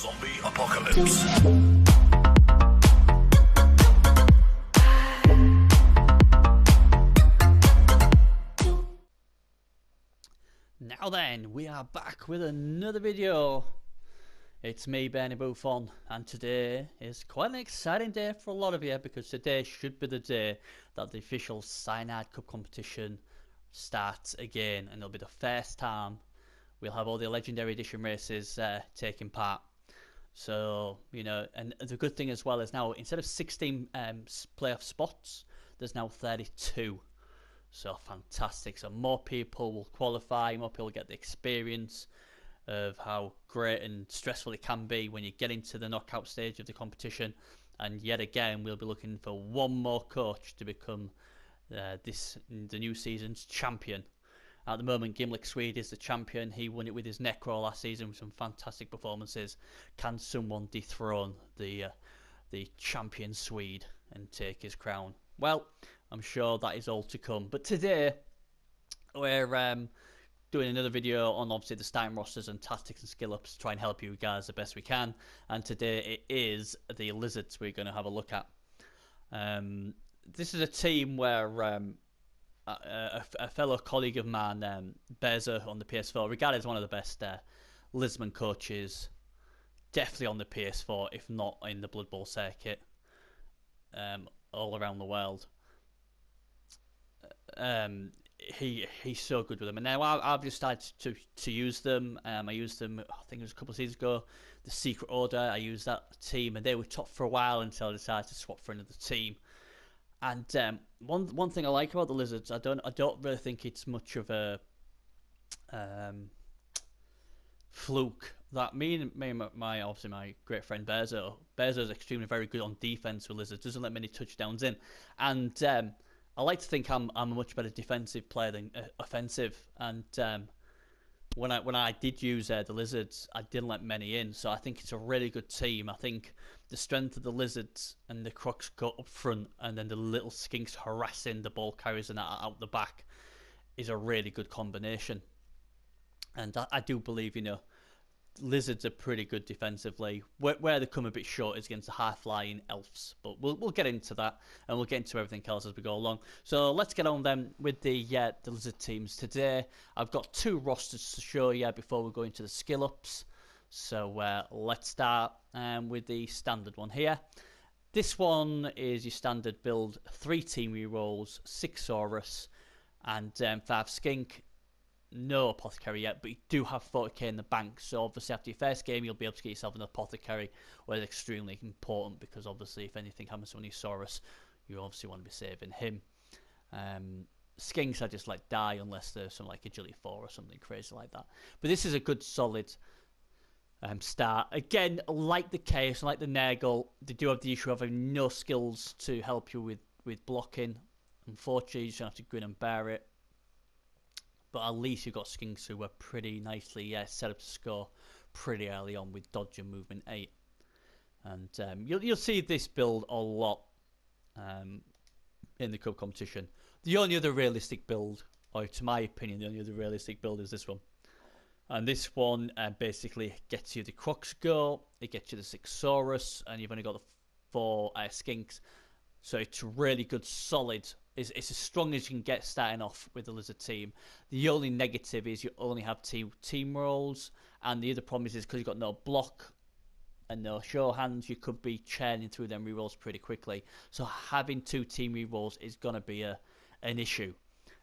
Zombie Apocalypse. Now then, we are back with another video. It's me, Bernie Buffon, and today is quite an exciting day for a lot of you because today should be the day that the official Cyanide Cup competition starts again, and it'll be the first time we'll have all the Legendary Edition races taking part. So, you know, and the good thing as well is now instead of 16 playoff spots, there's now 32. So fantastic. So more people will qualify, more people get the experience of how great and stressful it can be when you get into the knockout stage of the competition. And yet again, we'll be looking for one more coach to become the new season's champion. At the moment, Gimlick Swede is the champion. He won it with his Necro last season with some fantastic performances. Can someone dethrone the champion Swede and take his crown? Well, I'm sure that is all to come. But today, we're doing another video on obviously the starting rosters and tactics and skill ups to try and help you guys the best we can. And today it is the Lizards we're going to have a look at. This is a team where a fellow colleague of mine, Bezer on the PS4, regarded as one of the best Lizardman coaches, definitely on the PS4, if not in the Bloodbowl circuit, all around the world. He's so good with them, and now I've just started to use them. I used them, I think it was a couple of seasons ago. The Secret Order, I used that team, and they were top for a while until I decided to swap for another team. And one thing I like about the Lizards, I don't really think it's much of a fluke that me and my obviously my great friend Bezo is extremely very good on defense with Lizards, doesn't let many touchdowns in, and I like to think I'm a much better defensive player than offensive, and when I did use the Lizards, I didn't let many in, so I think it's a really good team. I think the strength of the Lizards and the Crocs go up front, and then the little Skinks harassing the ball carriers and out the back is a really good combination. And I do believe, you know, Lizards are pretty good defensively. Where they come a bit short is against the high-flying elves, but we'll get into that, and we'll get into everything else as we go along. So let's get on then with the Lizard teams today. I've got two rosters to show you before we go into the skill ups. So let's start with the standard one here. This one is your standard build: 3 team rerolls, 6 Saurus, and 5 Skink. No Apothecary yet, but you do have 40k in the bank, so obviously after your first game you'll be able to get yourself an Apothecary, where it's extremely important because obviously if anything happens to one of your Saurus, you obviously want to be saving him. Skinks I just let die unless there's some like Agility 4 or something crazy like that. But this is a good solid start. Again, like the Chaos, like the Nurgle, they do have the issue of having no skills to help you with blocking. Unfortunately, you just have to grin and bear it. But at least you've got Skinks who were pretty nicely set up to score pretty early on with dodge and movement 8. And you'll see this build a lot in the cup competition. The only other realistic build, or to my opinion, the only other realistic build is this one. And this one basically gets you the Crocs go, it gets you the 6 Saurus, and you've only got the 4 Skinks. So it's really good, solid. It's as strong as you can get starting off with the Lizard team. The only negative is you only have 2 team rolls, and the other problem is because you've got no block and no show hands, you could be churning through them rerolls pretty quickly. So having 2 team rerolls is going to be an issue.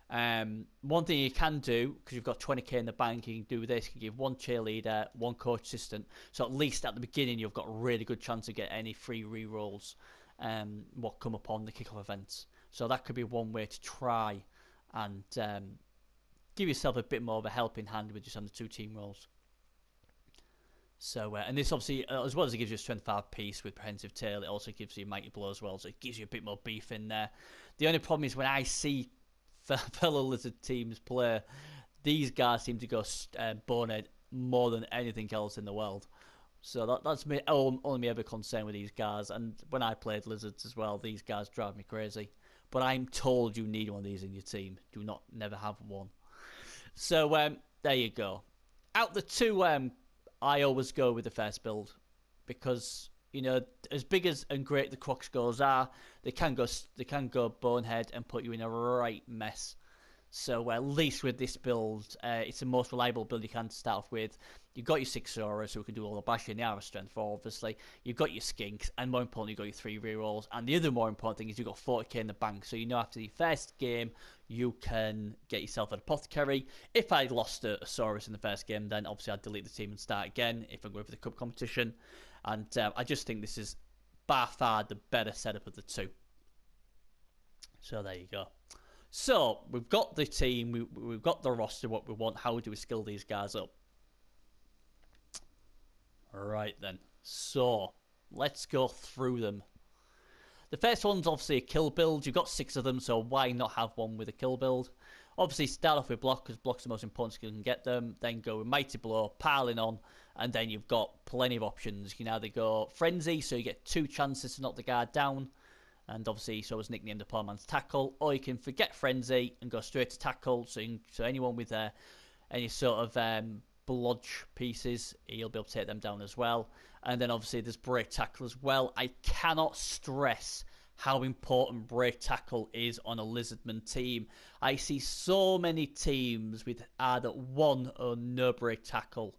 One thing you can do, because you've got 20k in the bank, you can do this: you can give 1 cheerleader, 1 coach assistant. So at least at the beginning, you've got a really good chance to get any free rerolls what come upon the kickoff events. So that could be one way to try and give yourself a bit more of a helping hand with just on the 2 team rolls. So and this obviously, as well as it gives you a strength 5 piece with Prehensive Tail, it also gives you Mighty Blow as well, so it gives you a bit more beef in there. The only problem is when I see fellow Lizard teams play, these guys seem to go bonehead more than anything else in the world. So that's only my ever concern with these guys. And when I played Lizards as well, these guys drive me crazy. But I'm told you need one of these in your team. Do never have one. So there you go. Out the 2 I always go with the first build because, you know, as big as and great the croc scores are, they can go bonehead and put you in a right mess. So at least with this build, it's the most reliable build you can start off with. You've got your 6 Soras who can do all the bashing, they are a strength 4 obviously. You've got your Skinks, and more importantly you've got your 3 rerolls. And the other more important thing is you've got 40k in the bank, so you know after the first game you can get yourself an apothecary. If I lost a Saurus in the first game, then obviously I'd delete the team and start again if I'm going for the cup competition. And I just think this is by far the better setup of the two. So there you go. So we've got the team, we've got the roster, what we want. How do we skill these guys up? Alright then, so let's go through them. The first one's obviously a kill build. You've got 6 of them, so why not have one with a kill build? Obviously start off with block, because block's the most important skill you can get them. Then go with mighty blow, piling on, and then you've got plenty of options. You can either go frenzy, so you get 2 chances to knock the guard down, and obviously so was nicknamed the poor man's tackle, or you can forget frenzy and go straight to tackle, so anyone with any sort of blodge pieces, you'll be able to take them down as well. And then obviously there's break tackle as well. I cannot stress how important break tackle is on a Lizardman team. I see so many teams with either 1 or no break tackle.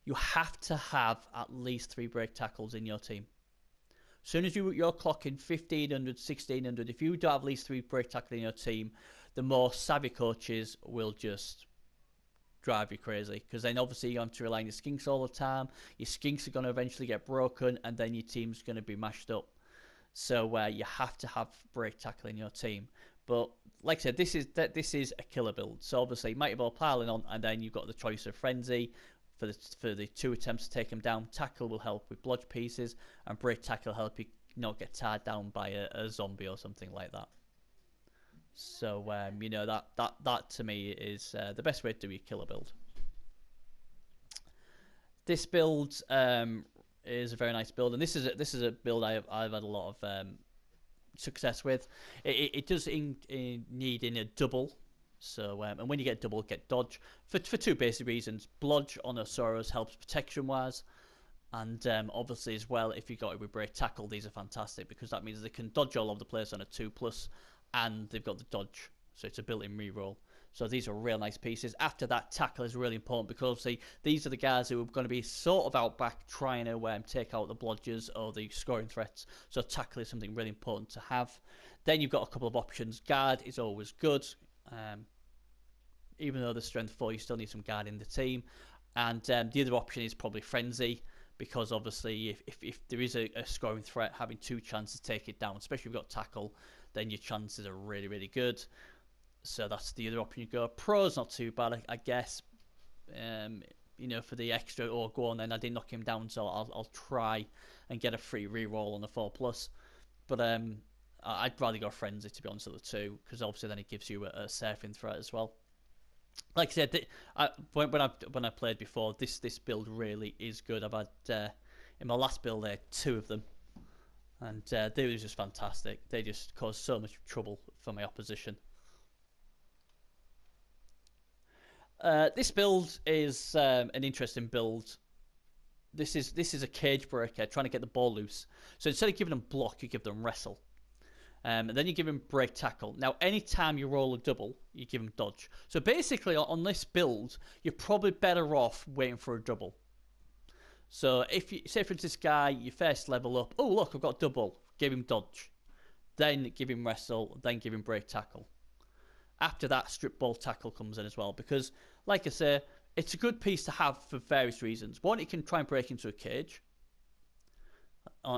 You have to have at least 3 break tackles in your team. As soon as you're clocking 1500, 1600, if you don't have at least 3 break tackle in your team, the more savvy coaches will just drive you crazy. Because then obviously you have to rely on your Skinks all the time. Your Skinks are going to eventually get broken, and then your team's going to be mashed up. So you have to have break tackle in your team. But like I said, this is a killer build. So obviously mighty ball piling on, and then you've got the choice of frenzy for the 2 attempts to take him down. Tackle will help with blodge pieces, and break tackle will help you not get tied down by a zombie or something like that. So you know, that to me is the best way to do your killer build. This build is a very nice build, and this is a build I've had a lot of success with. It does need in a double. So and when you get double, get dodge for 2 basic reasons. Blodge on Osoros helps protection wise, and obviously as well, if you got it with break tackle, these are fantastic because that means they can dodge all over the place on a 2+, and they've got the dodge, so it's a built-in reroll. So these are real nice pieces. After that, tackle is really important because obviously these are the guys who are going to be sort of out back trying to take out the blodgers or the scoring threats. So tackle is something really important to have. Then you've got a couple of options. Guard is always good. Even though the strength 4, you still need some guard in the team. And the other option is probably frenzy, because obviously if there is a scoring threat, having 2 chances to take it down, especially if you've got tackle, then your chances are really, really good. So that's the other option you go. Pro's not too bad, I guess. You know, for the extra, oh, go on then, I didn't knock him down, so I'll try and get a free reroll on the 4+. But I'd rather go frenzy, to be honest, with the 2, because obviously then it gives you a surfing threat as well. Like I said, when I played before, this build really is good. I've had in my last build there 2 of them, and they were just fantastic. They just caused so much trouble for my opposition. This build is an interesting build. This is a cage breaker, trying to get the ball loose. So instead of giving them block, you give them wrestle. And then you give him break tackle. Now, anytime you roll a double, you give him dodge. So basically, on this build, you're probably better off waiting for a double. So if you say, for instance, this guy, you first level up. Oh, look, I've got double. Give him dodge. Then give him wrestle. Then give him break tackle. After that, strip ball tackle comes in as well. Because, like I say, it's a good piece to have for various reasons. One, it can try and break into a cage.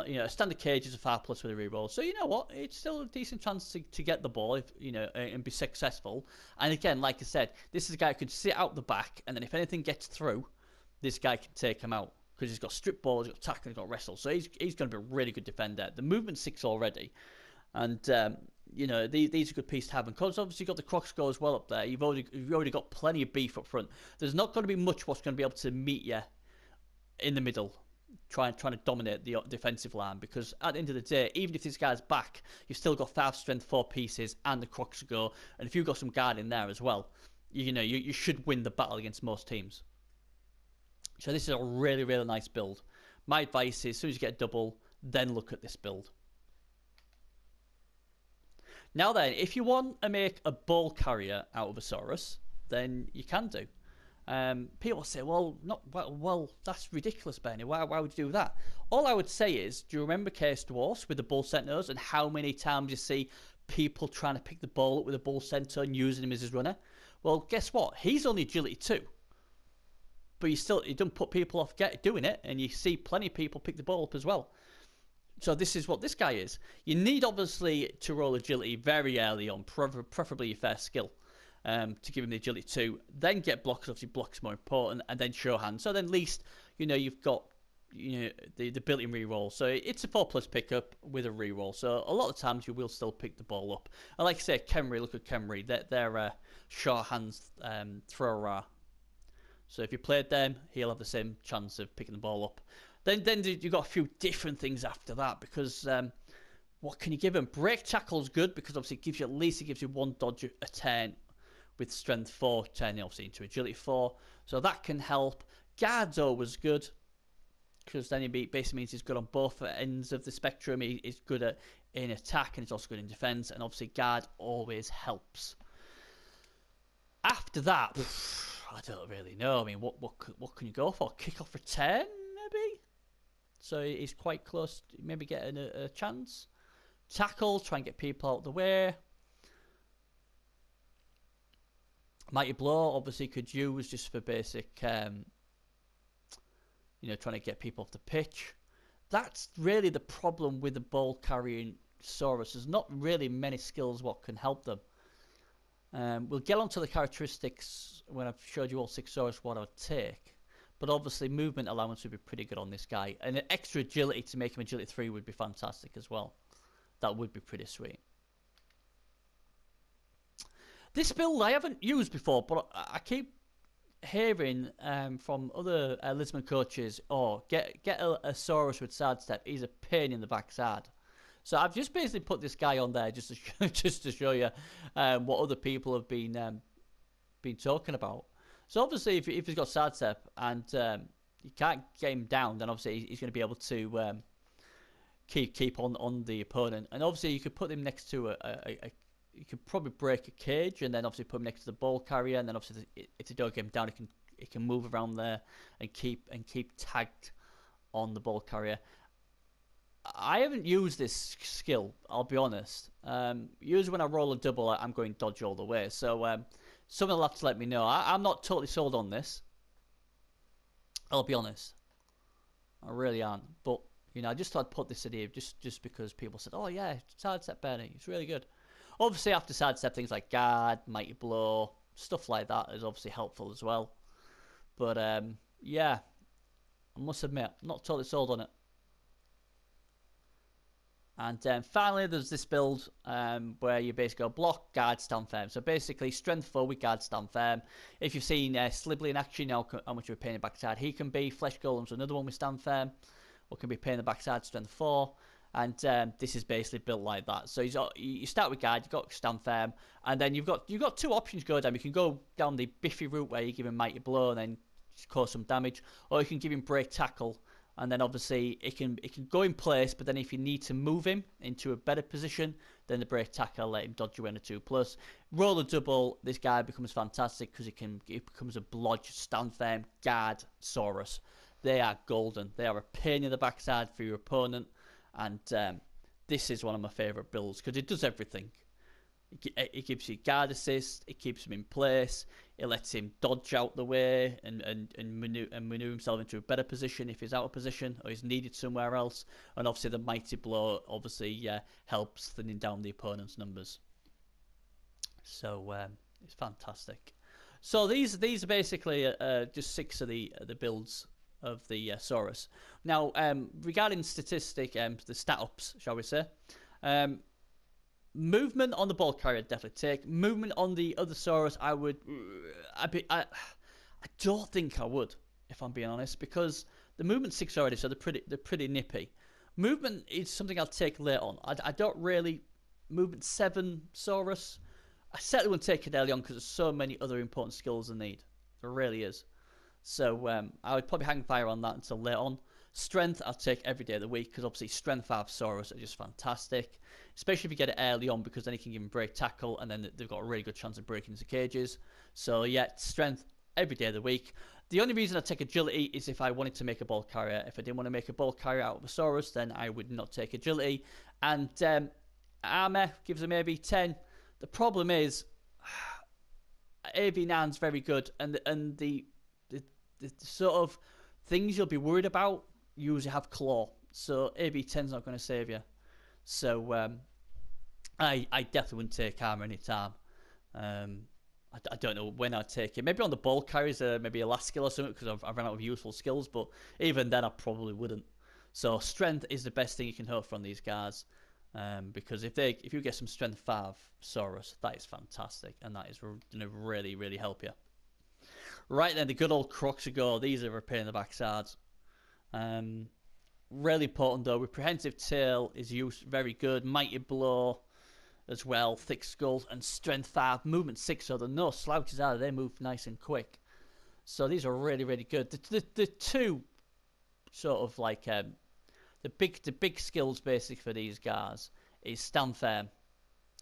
You know, a standard cage is a 5+ with a reroll, so you know what, it's still a decent chance to get the ball, if you know, and be successful. And again, like I said, this is a guy who could sit out the back, and then if anything gets through, this guy can take him out because he's got strip ball, he's got tackle, he's got wrestle, so he's going to be a really good defender. The movement's 6 already, and you know, these are good pieces to have. And because obviously you've got the croc score as well up there, you've already got plenty of beef up front. There's not going to be much what's going to be able to meet you in the middle, trying to dominate the defensive line, because at the end of the day, even if this guy's back, you've still got 5 strength 4 pieces and the crocs to go, and if you've got some guard in there as well, you know, you should win the battle against most teams. So this is a really, really nice build. My advice is, as soon as you get a double, then look at this build. Now then, if you want to make a ball carrier out of a Saurus, then you can do. People say, well, that's ridiculous, Benny. Why would you do that? All I would say is, do you remember Chaos Dwarfs with the Bull Centaurs and how many times you see people trying to pick the ball up with a Bull Centaur and using him as his runner? Well, guess what? He's only agility 2. But you don't put people off doing it, and you see plenty of people pick the ball up as well. So this is what this guy is. You need, obviously, to roll agility very early on, preferably your first skill, to give him the agility 2. Then get blocks, obviously blocks more important, and then show hand. So then at least, you've got the built-in reroll. So it's a 4+ pickup with a reroll. So a lot of times you will still pick the ball up. And like I say, Khemri, look at Khemri. They're short hands thrower. So if you played them, he'll have the same chance of picking the ball up. Then you've got a few different things after that, because what can you give him? Break tackle's good, because obviously it gives you one dodge a turn with strength 4, turning obviously into agility 4. So that can help. Guard's always good, because then it basically means he's good on both ends of the spectrum. He's good in attack, and he's also good in defense. And obviously guard always helps. After that, I don't really know. I mean, what can you go for? Kick off return, maybe? So he's quite close to maybe getting a chance. Tackle, try and get people out of the way. Mighty Blow, obviously, could use just for basic, trying to get people off the pitch. That's really the problem with the ball carrying Saurus. There's not really many skills what can help them. We'll get onto the characteristics when I've showed you all 6 Saurus what I would take. But obviously movement allowance would be pretty good on this guy. And an extra agility to make him agility 3 would be fantastic as well. That would be pretty sweet. This build I haven't used before, but I keep hearing from other Lizardman coaches, get a Saurus with sidestep. He's a pain in the backside. So I've just basically put this guy on there just to show you what other people have been talking about. So obviously, if he's got sidestep and you can't get him down, then obviously he's going to be able to keep on the opponent. And obviously, you could put him next to you could probably break a cage, and then obviously put him next to the ball carrier. And then obviously, if you don't get him down, it can move around there and keep tagged on the ball carrier. I haven't used this skill, I'll be honest. Usually when I roll a double, I'm going dodge all the way. So someone will have to let me know. I'm not totally sold on this. I'll be honest. I really aren't. But, I just thought I'd put this in here just because people said, oh yeah, sidestep Benny, it's really good. Obviously after sidestep, things like guard, mighty blow, stuff like that is obviously helpful as well. But yeah, I must admit, I'm not totally sold on it. And finally, there's this build where you basically go block, guard, stand firm. So basically, strength 4 with guard, stand firm. If you've seen Slibley in action, you know how much of a pain in the backside he can be. Flesh Golem's another one with stand firm, or can be pain in the backside, strength 4. And this is basically built like that. So you start with guard, you've got stand firm, and then you've got 2 options go down. You can go down the biffy route where you give him mighty blow and then cause some damage, or you can give him break tackle. And then obviously it can go in place, but then if you need to move him into a better position, then the break tackle let him dodge you in a 2+. Roll a double, this guy becomes fantastic because it becomes a blodge, stand firm, guard, Saurus. They are golden. They are a pain in the backside for your opponent, and this is one of my favourite builds because it does everything. It gives you guard assist, it keeps him in place, it lets him dodge out the way and maneuver himself into a better position if he's out of position or he's needed somewhere else. And obviously the mighty blow obviously helps thinning down the opponent's numbers. So it's fantastic. So these are basically just 6 of the builds of the Saurus. Now regarding statistic, the stat ups, shall we say, movement on the ball carrier definitely take. Movement on the other Saurus, I don't think I would, if I'm being honest, because the movement 6 already, so they're pretty nippy. Movement is something I'll take later on. I don't really movement 7 Saurus. I certainly wouldn't take it early on because there's so many other important skills I need. There really is. So I would probably hang fire on that until later on. Strength, I'll take every day of the week because obviously Strength 5 Saurus are just fantastic. Especially if you get it early on because then you can give them break tackle and then they've got a really good chance of breaking into cages. So yeah, Strength every day of the week. The only reason I take Agility is if I wanted to make a ball carrier. If I didn't want to make a ball carrier out of a Saurus, then I would not take Agility. And Armor gives them maybe 10. The problem is AV9's very good, and the sort of things you'll be worried about usually have Claw, so AV10's not going to save you. So I definitely wouldn't take Armor any time. I don't know when I'd take it. Maybe on the ball carries, maybe a last skill or something, because I've run out of useful skills, but even then I probably wouldn't. So Strength is the best thing you can hope from these guys. Because if you get some Strength 5 Saurus, that is fantastic, and that is going to really, really help you. Right then, the good old Croxigo. These are a pain in the backside. Really important though. Reprehensive Tail is used very good. Mighty Blow as well. Thick Skull and Strength 5. Movement 6, so there are no slouches out. They move nice and quick. So these are really, really good. The two sort of like the big skills basic for these guys is Stand Firm.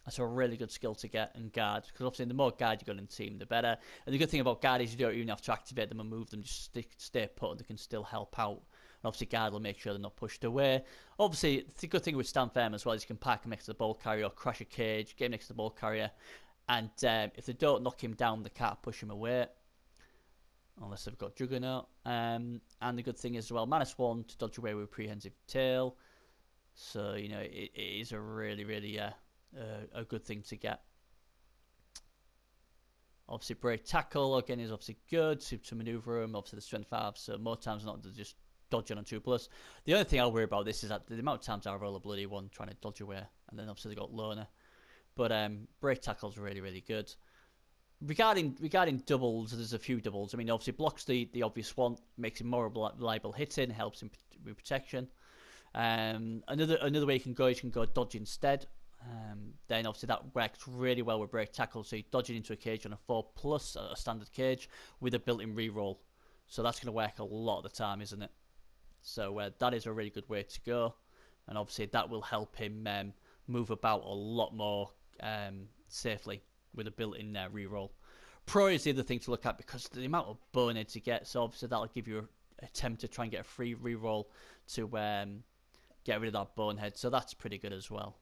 That's a really good skill to get, and Guard, because obviously the more Guard you got in the team, the better. And the good thing about Guard is you don't even have to activate them and move them, just stay put and they can still help out. And obviously Guard will make sure they're not pushed away. Obviously, the good thing with Stand Firm as well is you can park him next to the ball carrier or crash a cage, get him next to the ball carrier, and if they don't knock him down, they can't push him away. Unless they've got Juggernaut. And the good thing is as well, -1 to dodge away with Reprehensive Tail. So, you know, it is a really, really a good thing to get. Obviously, Break Tackle, again, is obviously good to maneuver him. Obviously, the Strength 5, so more times than not, they're just dodging on 2+. The only thing I'll worry about this is that the amount of times I roll a bloody one trying to dodge away. And then obviously they got Loner. But Break Tackle's really, really good. Regarding doubles, there's a few doubles. I mean, obviously blocks the obvious one, makes him more reliable hitting, helps him with protection. Another way you can go is you can go dodge instead. Then obviously that works really well with Break Tackle, so you're dodging into a cage on a 4+, a standard cage, with a built-in reroll. So that's going to work a lot of the time, isn't it? So that is a really good way to go. And obviously that will help him move about a lot more safely with a built-in reroll. Pro is the other thing to look at because the amount of boneheads you get, so obviously that'll give you a attempt to try and get a free reroll to get rid of that bonehead, so that's pretty good as well.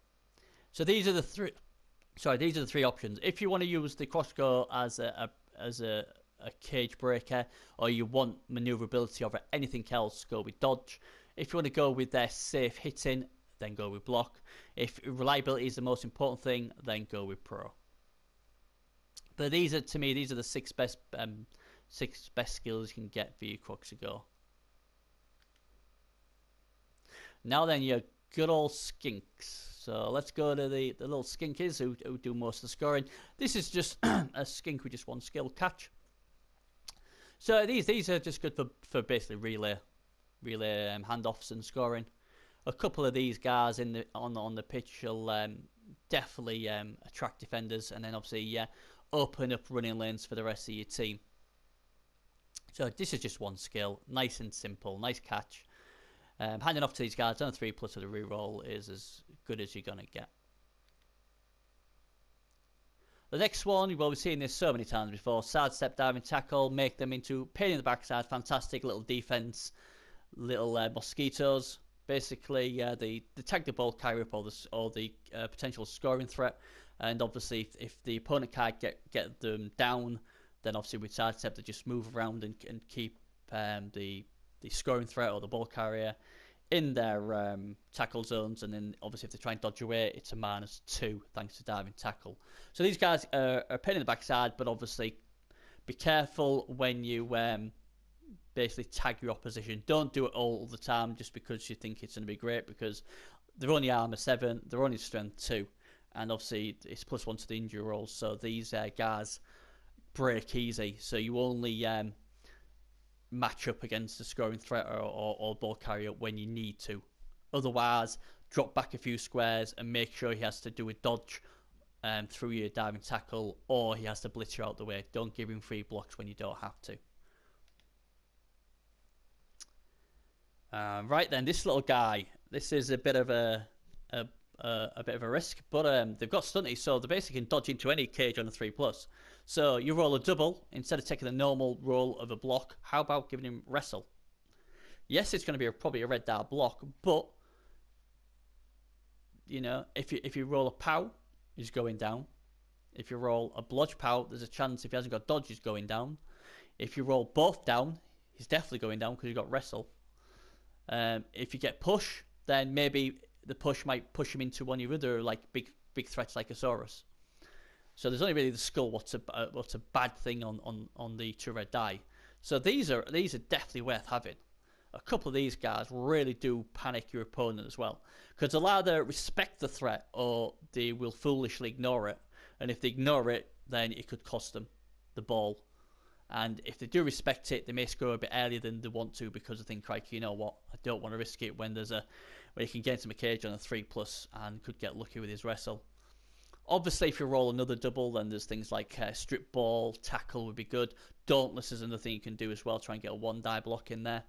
So these are the three options. If you want to use the Crossgo as a cage breaker, or you want maneuverability over anything else, go with dodge. If you want to go with their safe hitting, then go with block. If reliability is the most important thing, then go with pro. But these are the six best skills you can get for your Croxigo. Now then, your good old Skinks. So let's go to the little skinkies who do most of the scoring. This is just a skink with just one skill, catch. So these are just good for basically relay handoffs and scoring. A couple of these guys on the pitch will definitely attract defenders, and then obviously open up running lanes for the rest of your team. So this is just one skill, nice and simple, nice catch. Handing off to these guys on a 3+ with a reroll is as good as you're going to get. The next one, you've always seen this so many times before, sidestep, diving tackle, make them into pain in the backside, fantastic little defense, little mosquitoes. Basically, they tag the ball carrier up or the potential scoring threat, and obviously if the opponent can't get them down, then obviously with sidestep they just move around and keep the scoring threat or the ball carrier in their tackle zones, and then obviously if they try and dodge away, it's a -2 thanks to diving tackle. So these guys are a pain in the backside, but obviously be careful when you basically tag your opposition. Don't do it all the time just because you think it's going to be great, because they're only armor 7, they're only strength 2, and obviously it's +1 to the injury rolls, so these guys break easy, so you only match up against the scoring threat or ball carrier when you need to. Otherwise, drop back a few squares and make sure he has to do a dodge through your diving tackle, or he has to blitz you out the way. Don't give him free blocks when you don't have to. Right then, this little guy. This is a bit of a, a bit of a risk, but they've got stunty, so they basically can dodge into any cage on a 3+. So you roll a double instead of taking the normal roll of a block. How about giving him wrestle? Yes, it's going to be probably a red dart block, but you know, if you roll a pow, he's going down. If you roll a blodge pow, there's a chance if he hasn't got dodge, he's going down. If you roll both down, he's definitely going down because you've got wrestle. If you get push, then maybe the push might push him into one of your other like big threats like Asaurus. So there's only really the skull. What's a bad thing on the 2 red die. So these are definitely worth having. A couple of these guys really do panic your opponent as well, because they'll either respect the threat or they will foolishly ignore it. And if they ignore it, then it could cost them the ball. And if they do respect it, they may score a bit earlier than they want to because they think, crikey, you know what, I don't want to risk it when he can get into a cage on a 3+ and could get lucky with his wrestle. Obviously, if you roll another double, then there's things like strip ball, tackle would be good. Dauntless is another thing you can do as well. Try and get a 1 die block in there.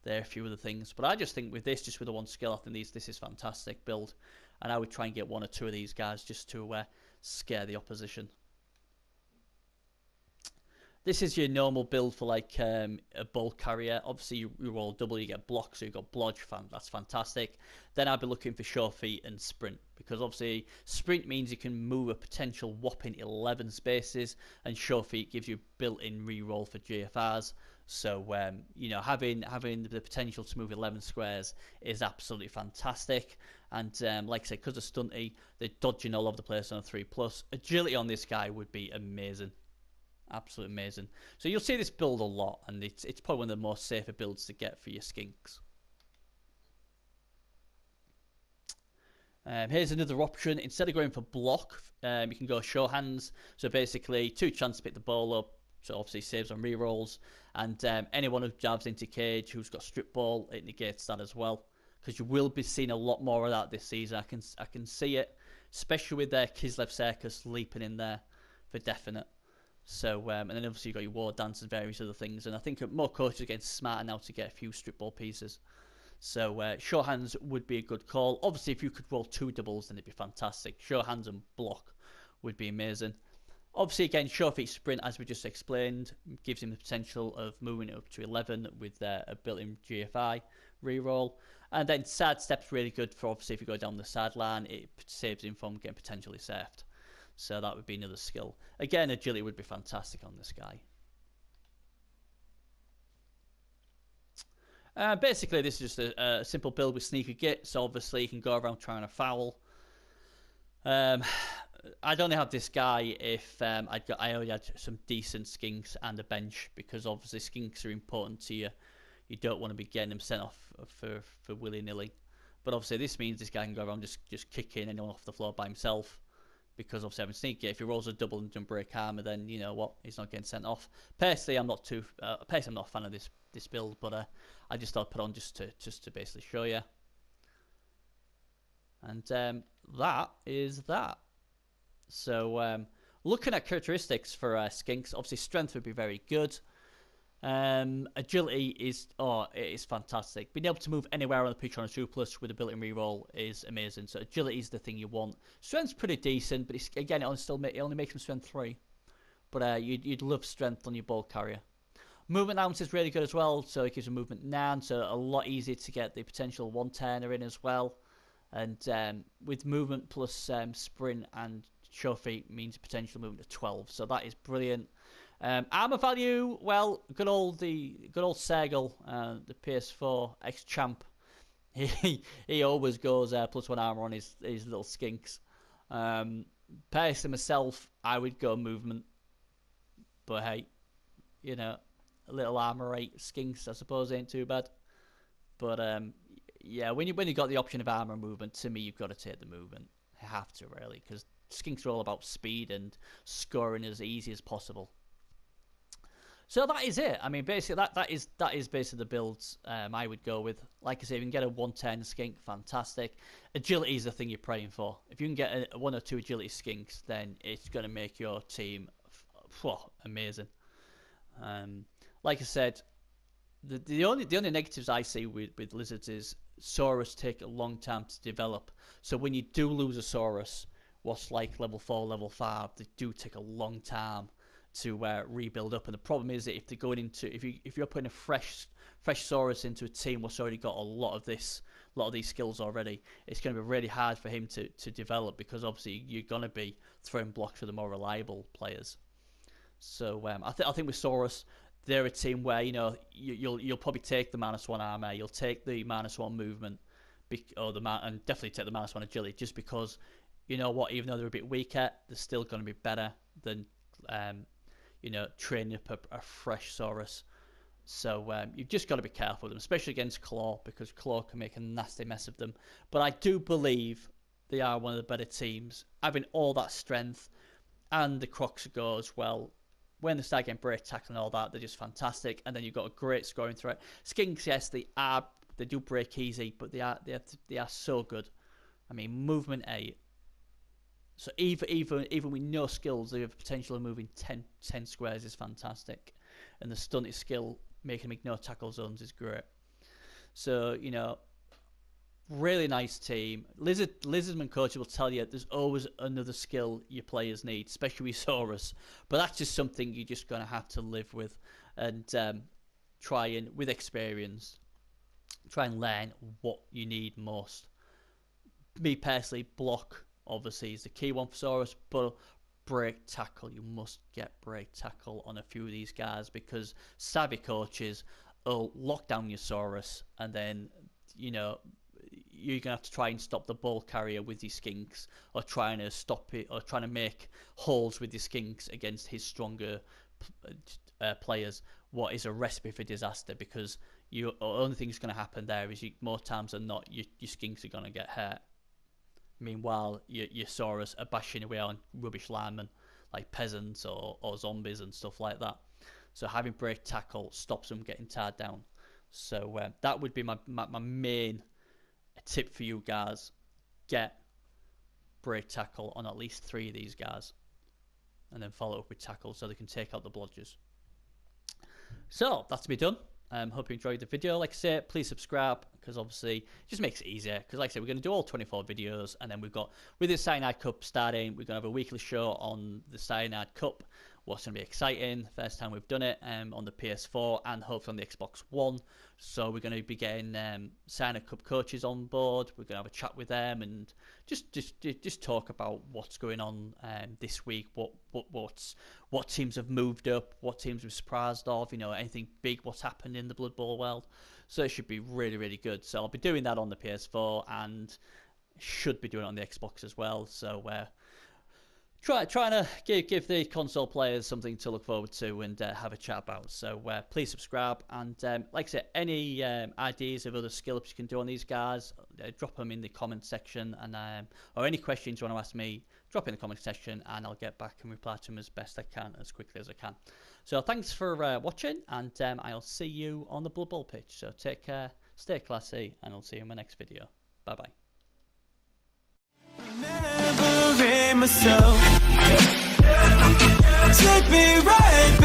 There are a few other things, but I just think with this, just with the 1 skill, I think this is fantastic build, and I would try and get 1 or 2 of these guys just to scare the opposition. This is your normal build for like a ball carrier. Obviously, you roll double, you get block, so you got blodge. That's fantastic. Then I'd be looking for sure feet and sprint, because obviously sprint means you can move a potential whopping 11 spaces, and sure feet gives you built-in reroll for GFRs. So you know, having the potential to move 11 squares is absolutely fantastic. And like I said, because of stunty, they're dodging all over the place on a 3+. Agility on this guy would be amazing. Absolutely amazing. So you'll see this build a lot, and it's probably one of the more safer builds to get for your Skinks. Here's another option. Instead of going for block, you can go show hands. So basically, 2 chances to pick the ball up. So obviously saves on rerolls, and anyone who jabs into cage who's got strip ball, it negates that as well. Because you will be seeing a lot more of that this season. I can see it, especially with their Kislev Circus leaping in there for definite. So and then obviously you've got your war dance and various other things, and I think more coaches are getting smarter now to get a few strip ball pieces. So show hands would be a good call. Obviously, if you could roll 2 doubles, then it'd be fantastic. Show hands and block would be amazing. Obviously, again, sure feet sprint, as we just explained, gives him the potential of moving it up to 11 with a built-in GFI reroll. And then sad step's really good for, obviously, if you go down the sideline, it saves him from getting potentially surfed. So that would be another skill. Again, agility would be fantastic on this guy. Basically, this is just a simple build with sneaker git. So obviously, you can go around trying to foul. I'd only have this guy if I only had some decent Skinks and a bench, because obviously Skinks are important to you. You don't want to be getting them sent off for willy-nilly. But obviously, this means this guy can go around just kicking anyone off the floor by himself. Because obviously having sneak, if he rolls a double and doesn't break armor, then you know what, he's not getting sent off. Personally, I'm not a fan of this build, but I just thought I'd put on just to basically show you. And that is that. So looking at characteristics for Skinks, obviously strength would be very good. Agility is fantastic. Being able to move anywhere on the pitch on a 2+ with a built-in reroll is amazing. So agility is the thing you want. Strength's pretty decent, but again, it only makes him strength 3. But you'd love strength on your ball carrier. Movement ounce is really good as well, so it gives a movement 9, so a lot easier to get the potential 1-turner in as well. And with movement plus sprint and show feet means potential movement of 12, so that is brilliant. Armor value, well, good old Sergal, the PS4 ex-champ. He always goes +1 armor on his little Skinks. Personally myself, I would go movement, but hey, you know, a little armor rate Skinks I suppose ain't too bad. But yeah, when you got the option of armor and movement, to me you've got to take the movement. You have to, really, because Skinks are all about speed and scoring as easy as possible. So that is it. I mean, basically, that is basically the builds I would go with. Like I say, if you can get a 110 skink, fantastic. Agility is the thing you're praying for. If you can get a 1 or 2 agility skinks, then it's going to make your team amazing. Like I said, The only negatives I see with lizards is Saurus take a long time to develop. So when you do lose a Saurus, what's like level 4, level 5, they do take a long time to rebuild up. And the problem is that if they're going into if you're putting a fresh Saurus into a team what's already got a lot of these skills already, it's going to be really hard for him to develop, because obviously you're going to be throwing blocks for the more reliable players. So I think with Saurus, they're a team where, you know, you'll probably take the -1 armor, you'll take the -1 movement, and definitely take the -1 agility, just because, you know what, even though they're a bit weaker, they're still going to be better than you know, training up a fresh Saurus. So you've just got to be careful with them, especially against Claw, because Claw can make a nasty mess of them. But I do believe they are one of the better teams, having all that strength, and the Crocs go as well. When they start getting break tackle and all that, they're just fantastic. And then you've got a great scoring threat. Skinks, yes, they do break easy, but they are so good. I mean, movement 8. So even with no skills, they have potential of moving 10 squares is fantastic. And the stunted skill, making them ignore tackle zones, is great. So, you know, really nice team. Lizardman coach will tell you there's always another skill your players need, especially with Saurus. But that's just something you're just going to have to live with, and try and, with experience, try and learn what you need most. Me personally, block obviously is the key one for Saurus, but break tackle, you must get break tackle on a few of these guys, because savvy coaches will lock down your Saurus, and then, you know, you're gonna have to try and stop the ball carrier with your Skinks, or trying to stop it, or trying to make holes with your Skinks against his stronger players. What is a recipe for disaster, because the only thing that's going to happen there is more times than not your Skinks are going to get hurt. Meanwhile, your Saurus are bashing away on rubbish linemen like peasants or zombies and stuff like that. So having break tackle stops them getting tied down. So that would be my main tip for you guys. Get break tackle on at least 3 of these guys, and then follow up with tackle so they can take out the blodgers. So that's me done. Hope you enjoyed the video. Like I said, please subscribe, because obviously it just makes it easier. Because like I said, we're going to do all 24 videos, and then we've got, with the Cyanide Cup starting, we're going to have a weekly show on the Cyanide Cup. What's going to be exciting, first time we've done it on the PS4 and hopefully on the Xbox One. So we're going to be getting Cyanide Cup coaches on board. We're going to have a chat with them and just talk about what's going on this week, what teams have moved up, what teams we're surprised of, you know, anything big, what's happened in the Blood Bowl world. So it should be really, really good. So I'll be doing that on the PS4, and should be doing it on the Xbox as well. So trying to give the console players something to look forward to and have a chat about. So please subscribe, and like I said, any ideas of other skill ups you can do on these guys, drop them in the comment section, and or any questions you want to ask me, drop in the comment section, and I'll get back and reply to them as best I can, as quickly as I can. So thanks for watching, and I'll see you on the Blood Bowl pitch. So take care, stay classy, and I'll see you in my next video. Bye bye. Myself, take me right